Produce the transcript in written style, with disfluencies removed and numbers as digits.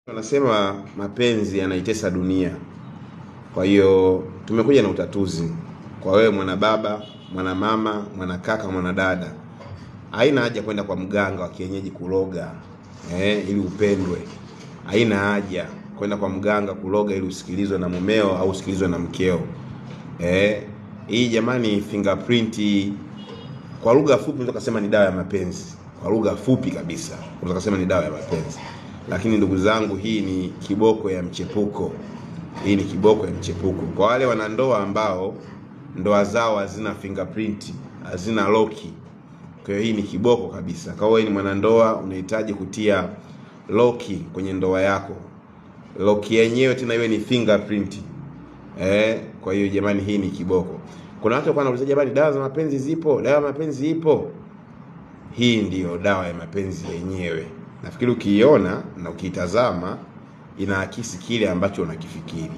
Wanasema mapenzi yanaitesa dunia. Kwa hiyo tumekuja na utatuzi kwa wewe mwana baba, mwana mama, mwana kaka, mwana dada. Haina haja kwenda kwa mganga wa kienyeji kuloga ili upendwe. Haina haja kwenda kwa mganga kuloga ili usikilizwe na mumeo au usikilizwe na mkeo. Hii jamani, fingerprint kwa lugha fupi unaweza kusema ni dawa ya mapenzi. Kwa lugha fupi kabisa unaweza kusema ni dawa ya mapenzi. Lakini ndugu zangu, hii ni kiboko ya mchepuko. Hii ni kiboko ya mchepuko. Kwa wale wanandoa ambao ndoa zao hazina fingerprint, hazina loki, kwa hiyo hii ni kiboko kabisa. Kwa wewe ni mwanandoa unahitaji kutia loki kwenye ndoa yako, loki yenyewe tena iwe ni fingerprint. Kwa hiyo jamani, hii ni kiboko. Kuna watu wanauliza, jamani, dawa za mapenzi zipo? Dawa ya mapenzi ipo. Hii ndiyo dawa ya mapenzi yenyewe. Nafikiri ukiiona na ukiitazama inaakisi kile ambacho unakifikiri.